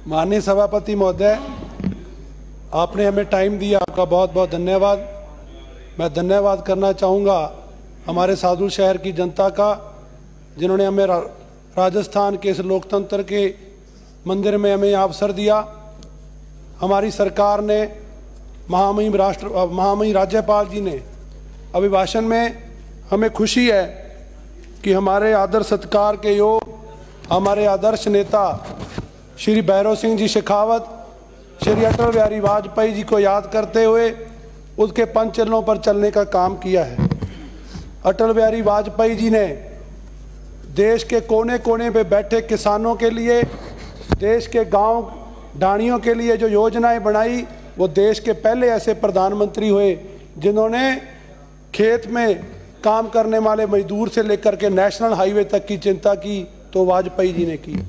माननीय सभापति महोदय, आपने हमें टाइम दिया, आपका बहुत बहुत धन्यवाद। मैं धन्यवाद करना चाहूँगा हमारे साधु शहर की जनता का, जिन्होंने हमें राजस्थान के इस लोकतंत्र के मंदिर में हमें अवसर दिया। हमारी सरकार ने महामहिम राज्यपाल जी ने अभिभाषण में, हमें खुशी है कि हमारे आदर सत्कार के योग हमारे आदर्श नेता श्री भैरव सिंह जी शेखावत, श्री अटल बिहारी वाजपेयी जी को याद करते हुए उसके पंचचरणों पर चलने का काम किया है। अटल बिहारी वाजपेयी जी ने देश के कोने कोने पे बैठे किसानों के लिए, देश के गांव ढाणियों के लिए जो योजनाएं बनाई, वो देश के पहले ऐसे प्रधानमंत्री हुए जिन्होंने खेत में काम करने वाले मजदूर से लेकर के नेशनल हाईवे तक की चिंता की, तो वाजपेयी जी ने की।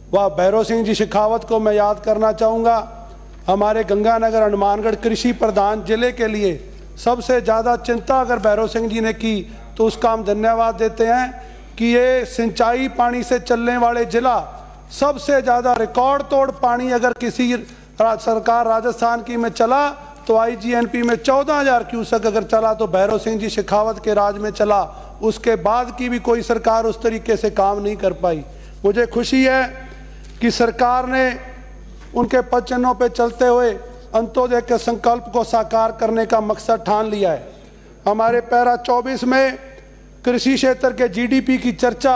वह भैरव सिंह जी शेखावत को मैं याद करना चाहूँगा। हमारे गंगानगर हनुमानगढ़ कृषि प्रधान जिले के लिए सबसे ज़्यादा चिंता अगर भैरव सिंह जी ने की, तो उसका हम धन्यवाद देते हैं कि ये सिंचाई पानी से चलने वाले जिला, सबसे ज़्यादा रिकॉर्ड तोड़ पानी अगर किसी सरकार राजस्थान की में चला तो IGNP में 14,000 क्यूसेक अगर चला तो भैरव सिंह जी शेखावत के राज में चला। उसके बाद की भी कोई सरकार उस तरीके से काम नहीं कर पाई। मुझे खुशी है कि सरकार ने उनके पचनों पे चलते हुए अंत्योदय के संकल्प को साकार करने का मकसद ठान लिया है। हमारे पैरा 24 में कृषि क्षेत्र के GDP की चर्चा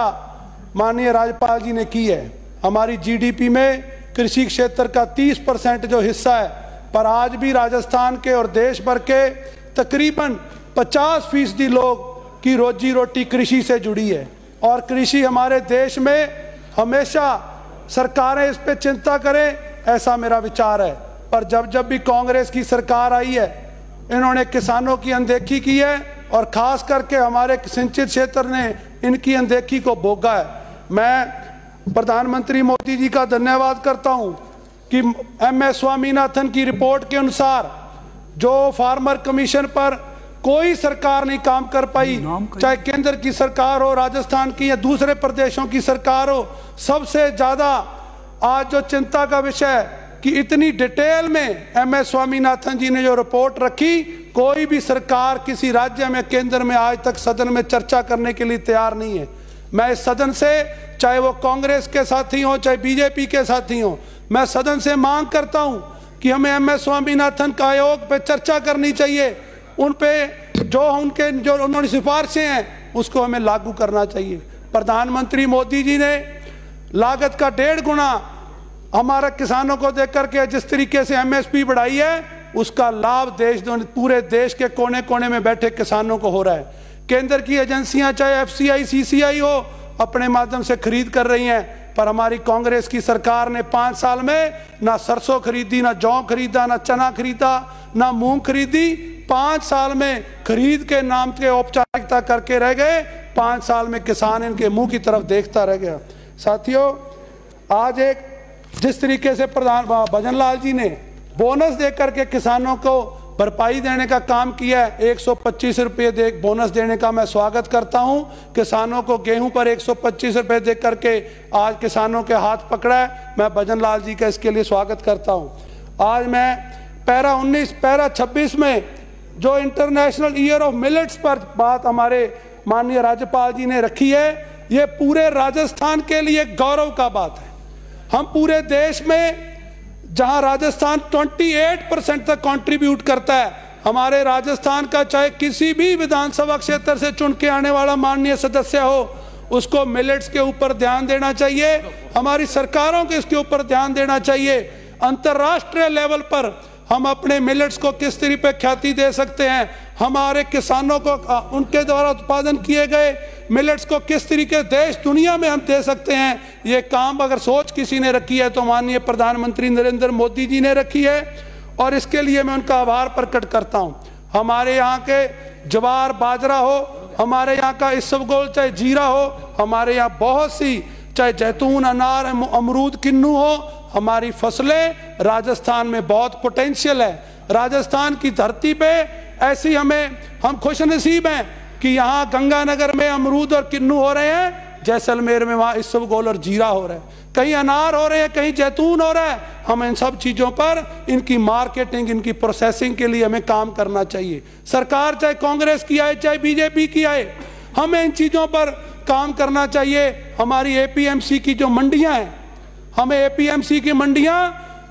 माननीय राज्यपाल जी ने की है। हमारी GDP में कृषि क्षेत्र का 30% जो हिस्सा है, पर आज भी राजस्थान के और देश भर के तकरीबन 50% लोग की रोजी रोटी कृषि से जुड़ी है। और कृषि हमारे देश में हमेशा सरकारें इस पे चिंता करें, ऐसा मेरा विचार है। पर जब भी कांग्रेस की सरकार आई है, इन्होंने किसानों की अनदेखी की है और खास करके हमारे सिंचित क्षेत्र ने इनकी अनदेखी को भोगा है। मैं प्रधानमंत्री मोदी जी का धन्यवाद करता हूं कि MS स्वामीनाथन की रिपोर्ट के अनुसार जो फार्मर कमीशन पर कोई सरकार नहीं काम कर पाई, चाहे केंद्र की सरकार हो, राजस्थान की या दूसरे प्रदेशों की सरकार हो, सबसे ज्यादा आज जो चिंता का विषय कि इतनी डिटेल में MS स्वामीनाथन जी ने जो रिपोर्ट रखी, कोई भी सरकार किसी राज्य में, केंद्र में आज तक सदन में चर्चा करने के लिए तैयार नहीं है। मैं इस सदन से, चाहे वो कांग्रेस के साथी हो चाहे BJP के साथी हो, मैं सदन से मांग करता हूं कि हमें MS स्वामीनाथन का आयोग पे चर्चा करनी चाहिए। उन पे जो उन्होंने सिफारिशें हैं उसको हमें लागू करना चाहिए। प्रधानमंत्री मोदी जी ने लागत का 1.5 गुना हमारा किसानों को देकर के जिस तरीके से MSP बढ़ाई है, उसका लाभ पूरे देश के कोने कोने में बैठे किसानों को हो रहा है। केंद्र की एजेंसियां चाहे FCI CCI हो, अपने माध्यम से खरीद कर रही हैं, पर हमारी कांग्रेस की सरकार ने 5 साल में ना सरसों खरीदी, ना जौ खरीदा, ना चना खरीदा, ना मूंग खरीदी। 5 साल में खरीद के नाम के औपचारिकता करके रह गए। 5 साल में किसान इनके मुंह की तरफ देखता रह गया। साथियों, आज एक जिस तरीके से प्रधान भजन लाल जी ने बोनस देकर के किसानों को भरपाई देने का काम किया है, 125 रुपये बोनस देने का मैं स्वागत करता हूं। किसानों को गेहूं पर 125 रुपये दे करके आज किसानों के हाथ पकड़ा है, मैं भजन लाल जी का इसके लिए स्वागत करता हूं। आज मैं पैरा 19 पैरा 26 में जो इंटरनेशनल ईयर ऑफ मिलेट्स पर बात हमारे माननीय राज्यपाल जी ने रखी है, ये पूरे राजस्थान के लिए गौरव का बात है। हम पूरे देश में जहां राजस्थान 28% तक कंट्रीब्यूट करता है, हमारे राजस्थान का चाहे किसी भी विधानसभा क्षेत्र से चुन के आने वाला माननीय सदस्य हो, उसको मिलेट्स के ऊपर ध्यान देना चाहिए। हमारी सरकारों को इसके ऊपर ध्यान देना चाहिए। अंतर्राष्ट्रीय लेवल पर हम अपने मिलेट्स को किस तरीके पे ख्याति दे सकते हैं, हमारे किसानों को उनके द्वारा उत्पादन किए गए मिलेट्स को किस तरीके देश दुनिया में हम दे सकते हैं। ये काम अगर सोच किसी ने रखी है तो माननीय प्रधानमंत्री नरेंद्र मोदी जी ने रखी है, और इसके लिए मैं उनका आभार प्रकट करता हूं। हमारे यहाँ के ज्वार बाजरा हो, हमारे यहाँ का इसबगोल चाहे जीरा हो, हमारे यहाँ बहुत सी चाहे जैतून, अनार, अमरूद, किन्नू हो, हमारी फसलें राजस्थान में बहुत पोटेंशियल है। राजस्थान की धरती पे ऐसी हम खुशनसीब हैं कि यहाँ गंगानगर में अमरूद और किन्नू हो रहे हैं, जैसलमेर में वहाँ इसबगोल और जीरा हो रहा है, कहीं अनार हो रहे हैं, कहीं जैतून हो रहा है। हम इन सब चीज़ों पर इनकी मार्केटिंग, इनकी प्रोसेसिंग के लिए हमें काम करना चाहिए। सरकार चाहे कांग्रेस की आए चाहे बीजेपी की आए, हमें इन चीज़ों पर काम करना चाहिए। हमारी एपीएमसी की जो मंडियां हैं, हमें एपीएमसी की मंडियां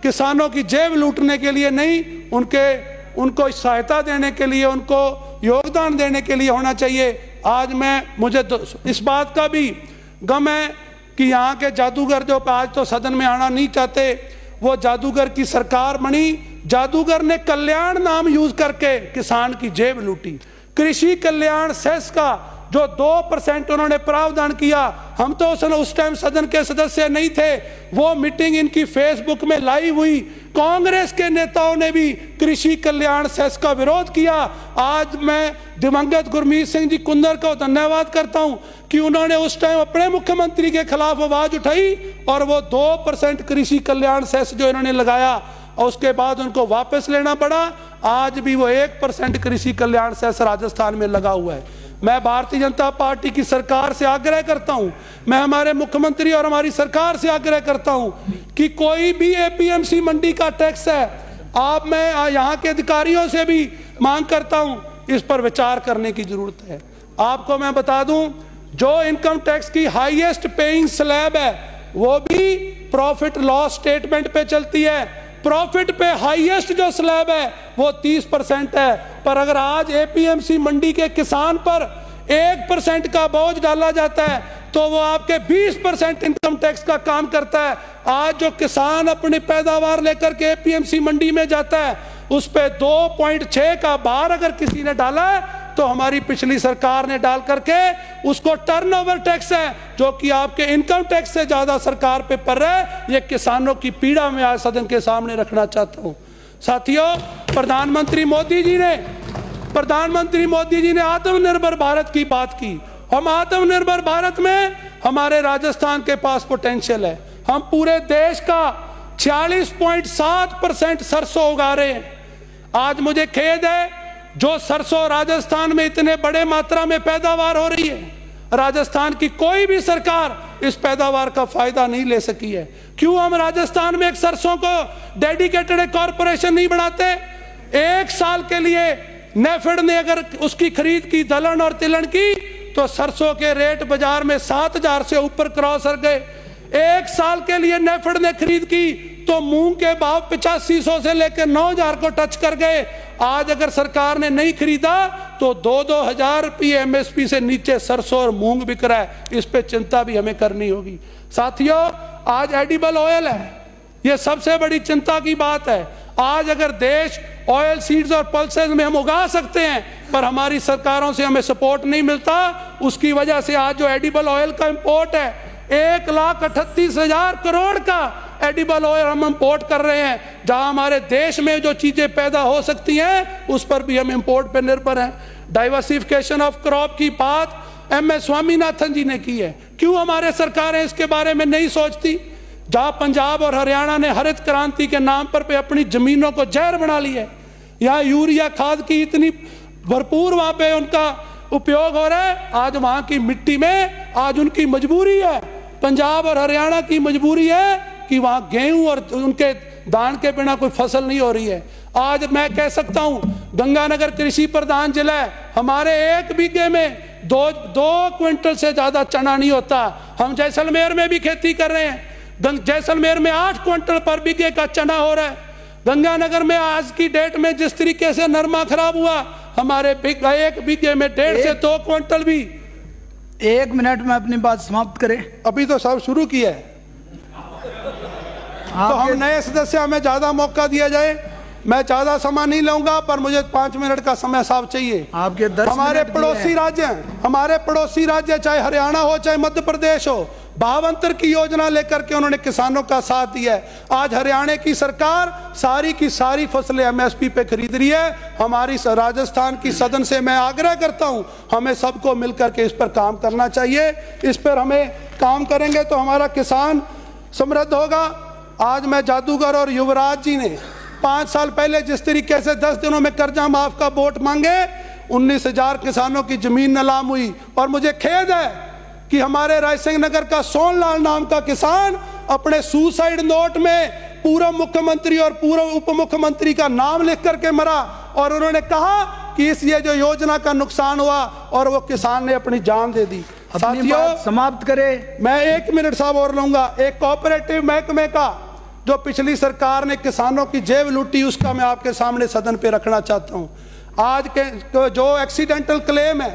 किसानों की जेब लूटने के लिए नहीं, उनको सहायता देने के लिए, उनको योगदान देने के लिए होना चाहिए। आज मुझे इस बात का भी गम है कि यहाँ के जादूगर जो आज तो सदन में आना नहीं चाहते, वो जादूगर की सरकार बनी। जादूगर ने कल्याण नाम यूज करके किसान की जेब लूटी। कृषि कल्याण सेस का जो 2% उन्होंने प्रावधान किया, हम तो उस टाइम सदन के सदस्य नहीं थे, वो मीटिंग इनकी फेसबुक में लाइव हुई। कांग्रेस के नेताओं ने भी कृषि कल्याण सेस का विरोध किया। आज मैं दिवंगत गुरमीत सिंह जी कुंदर को धन्यवाद करता हूं कि उन्होंने उस टाइम अपने मुख्यमंत्री के खिलाफ आवाज उठाई और वो 2% कृषि कल्याण सेस जो इन्होंने लगाया, और उसके बाद उनको वापस लेना पड़ा। आज भी वो 1% कृषि कल्याण सेस राजस्थान में लगा हुआ है। मैं भारतीय जनता पार्टी की सरकार से आग्रह करता हूं, मैं हमारे मुख्यमंत्री और हमारी सरकार से आग्रह करता हूं कि कोई भी एपीएमसी मंडी का टैक्स है, मैं यहां के अधिकारियों से भी मांग करता हूं, इस पर विचार करने की जरूरत है। आपको मैं बता दूं, जो इनकम टैक्स की हाईएस्ट पेइंग स्लैब है वो भी प्रॉफिट लॉस स्टेटमेंट पे चलती है। प्रॉफिट पे हाईएस्ट जो स्लैब है वो 30% है, पर अगर आज एपीएमसी मंडी के किसान पर 1% का बोझ डाला जाता है तो वो आपके 20% इनकम टैक्स का काम करता है। आज जो किसान अपनी पैदावार लेकर के एपीएमसी मंडी में जाता है, उस पे 2.6 का भार अगर किसी ने डाला है तो हमारी पिछली सरकार ने डाल करके उसको टर्नओवर टैक्स है, जो कि आपके इनकम टैक्स से ज्यादा सरकार पे पड़ रहा है। ये किसानों की पीड़ा में आज सदन के सामने रखना चाहता हूं। साथियों, प्रधानमंत्री मोदी जी ने आत्मनिर्भर भारत की बात की। हम आत्मनिर्भर भारत में हमारे राजस्थान के पास पोटेंशियल है। हम पूरे देश का 46.7% सरसों उगा रहे हैं। आज मुझे खेद है, जो सरसों राजस्थान में इतने बड़े मात्रा में पैदावार हो रही है, राजस्थान की कोई भी सरकार इस पैदावार का फायदा नहीं ले सकी है। क्यों हम राजस्थान में एक सरसों को डेडिकेटेड एक कॉर्पोरेशन नहीं बनाते? एक साल के लिए नेफेड ने अगर उसकी खरीद की दलहन और तिलहन की, तो सरसों के रेट बाजार में 7,000 से ऊपर क्रॉस कर गए। एक साल के लिए नेफेड ने खरीद की तो मूंग के भाव 8500 से लेकर 9,000 को टच कर गए। आज अगर सरकार ने नहीं खरीदा तो 2-2 हजार रुपये एमएसपी से नीचे सरसों और मूंग बिक रहा है। इस पे चिंता भी हमें करनी होगी। साथियों, आज एडिबल ऑयल है, यह सबसे बड़ी चिंता की बात है। आज अगर देश ऑयल सीड्स और पल्सेस में हम उगा सकते हैं, पर हमारी सरकारों से हमें सपोर्ट नहीं मिलता, उसकी वजह से आज जो एडिबल ऑयल का इंपोर्ट है, 1,38,000 करोड़ का एडिबल ऑयल हम इंपोर्ट कर रहे हैं। जहां हमारे देश में जो चीजें पैदा हो सकती हैं, उस पर भी हम इंपोर्ट पर निर्भर हैं। डाइवर्सिफिकेशन ऑफ क्रॉप की बात MS स्वामीनाथन जी ने की है। क्यों हमारे सरकारें इसके बारे में नहीं सोचती? जहां पंजाब और हरियाणा ने हरित क्रांति के नाम पर पे अपनी जमीनों को जहर बना ली है, यहाँ यूरिया खाद की इतनी भरपूर वहां पे उनका उपयोग हो रहा है। आज वहां की मिट्टी में आज उनकी मजबूरी है, पंजाब और हरियाणा की मजबूरी है कि वहां गेहूं और उनके धान के बिना कोई फसल नहीं हो रही है। आज मैं कह सकता हूं, गंगानगर कृषि प्रधान जिला है, हमारे 1 बीघे में 2 क्विंटल से ज्यादा चना नहीं होता। हम जैसलमेर में भी खेती कर रहे हैं, जैसलमेर में 8 क्विंटल पर बीघे का चना हो रहा है। गंगानगर में आज की डेट में जिस तरीके से नरमा खराब हुआ, हमारे 1 बीघे में 1.5 से 2 क्विंटल भी। 1 मिनट में अपनी बात समाप्त करें। अभी तो सब शुरू किया है, तो हम नए सदस्य, हमें ज्यादा मौका दिया जाए। मैं ज्यादा समय नहीं लूंगा, पर मुझे 5 मिनट का समय साफ चाहिए। आपके 10 हमारे पड़ोसी राज्य हैं, हमारे पड़ोसी राज्य चाहे हरियाणा हो चाहे मध्य प्रदेश हो, भावांतर की योजना लेकर के उन्होंने किसानों का साथ दिया है। आज हरियाणा की सरकार सारी की सारी फसलें एमएसपी पे खरीद रही है। हमारी राजस्थान की सदन से मैं आग्रह करता हूं, हमें सबको मिलकर के इस पर काम करना चाहिए। इस पर हमें काम करेंगे तो हमारा किसान समृद्ध होगा। आज मैं जादूगर और युवराज जी ने 5 साल पहले जिस तरीके से 10 दिनों में कर्जा माफ का वोट मांगे, 19,000 किसानों की जमीन नीलाम हुई। और मुझे खेद है कि हमारे रायसिंह नगर का सोनलाल नाम का किसान अपने सुसाइड नोट में पूर्व मुख्यमंत्री और पूर्व उप मुख्यमंत्री का नाम लिख करके मरा, और उन्होंने कहा कि इस ये जो योजना का नुकसान हुआ, और वो किसान ने अपनी जान दे दी। साथियों, समाप्त करें। मैं 1 मिनट साहब और लूंगा। एक कोऑपरेटिव महकमे का जो पिछली सरकार ने किसानों की जेब लूटी, उसका मैं आपके सामने सदन पे रखना चाहता हूं। आज के जो एक्सीडेंटल क्लेम है,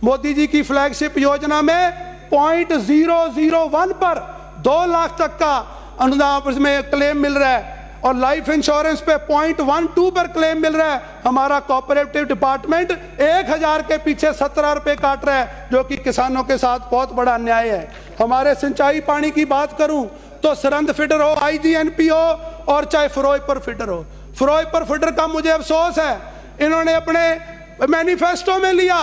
मोदी जी की फ्लैगशिप योजना में 0.001 पर 2 लाख तक का अनुदान में क्लेम मिल रहा है, और लाइफ इंश्योरेंस पे 0.12 पर क्लेम मिल रहा है। हमारा कोऑपरेटिव डिपार्टमेंट 1000 के पीछे 17 रुपए काट रहा है, जो कि किसानों के साथ बहुत बड़ा अन्याय है। हमारे सिंचाई पानी की बात करूं तो सरंद फीडर हो, IGNP हो, और चाहे फिरोजपुर फीडर हो। फिरोजपुर फीडर का मुझे अफसोस है, इन्होंने अपने मैनिफेस्टो में लिया,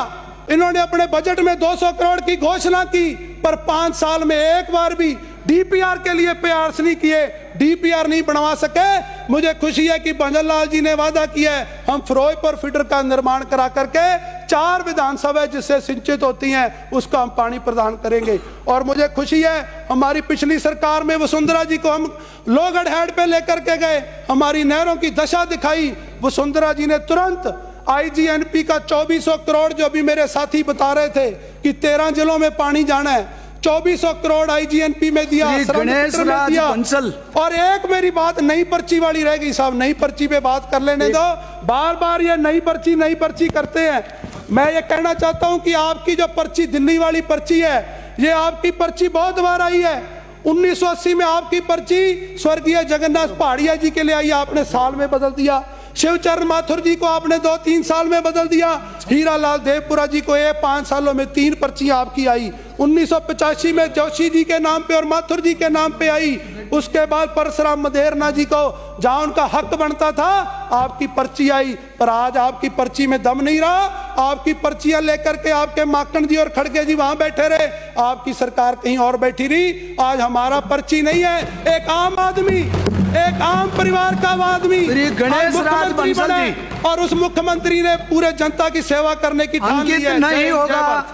इन्होंने अपने बजट में 200 करोड़ की घोषणा की, पर 5 साल में एक बार भी DPR के लिए प्रयास नहीं किए, DPR नहीं बनवा सके। मुझे खुशी है कि भंजन लाल जी ने वादा किया है, हम फिरोजपुर फीडर का निर्माण करा करके 4 विधानसभा जिससे सिंचित होती हैं उसका हम पानी प्रदान करेंगे। और मुझे खुशी है, हमारी पिछली सरकार में वसुंधरा जी को हम लोहगढ़ हेड पे लेकर के गए, हमारी नहरों की दशा दिखाई। वसुंधरा जी ने तुरंत IGNP का 2400 करोड़, जो अभी मेरे साथी बता रहे थे कि 13 जिलों में पानी जाना है, 2400 करोड़ IGNP में दिया, गणेश राज बंसल। और एक मेरी बात नई पर्ची वाली रह गई साहब, नई पर्ची पे बात कर लेने दो। बार बार ये नई पर्ची करते हैं। मैं ये कहना चाहता हूं कि आपकी जो पर्ची दिल्ली वाली पर्ची है, ये आपकी पर्ची बहुत बार आई है। 1980 में आपकी पर्ची स्वर्गीय जगन्नाथ पहाड़िया जी के लिए आई, आपने साल में बदल दिया। शिवचरण माथुर जी को आपने 2-3 साल में बदल दिया। हीरा लाल देवपुरा जी को ये 5 सालों में 3 पर्ची आपकी आई। 1985 में जोशी जी के नाम पे और माथुर जी के नाम पे आई। उसके बाद परशुराम मदेरना जी को जहां उनका हक बनता था आपकी पर्ची आई, पर आज आपकी पर्ची में दम नहीं रहा। आपकी पर्चियां लेकर के आपके माकन जी और खड़गे जी वहां बैठे रहे, आपकी सरकार कहीं और बैठी रही। आज हमारा पर्ची नहीं है, एक आम आदमी, एक आम परिवार का आदमी गणेश राज बंसल जी, और उस मुख्यमंत्री ने पूरे जनता की सेवा करने की ठान ली है। नहीं होगा।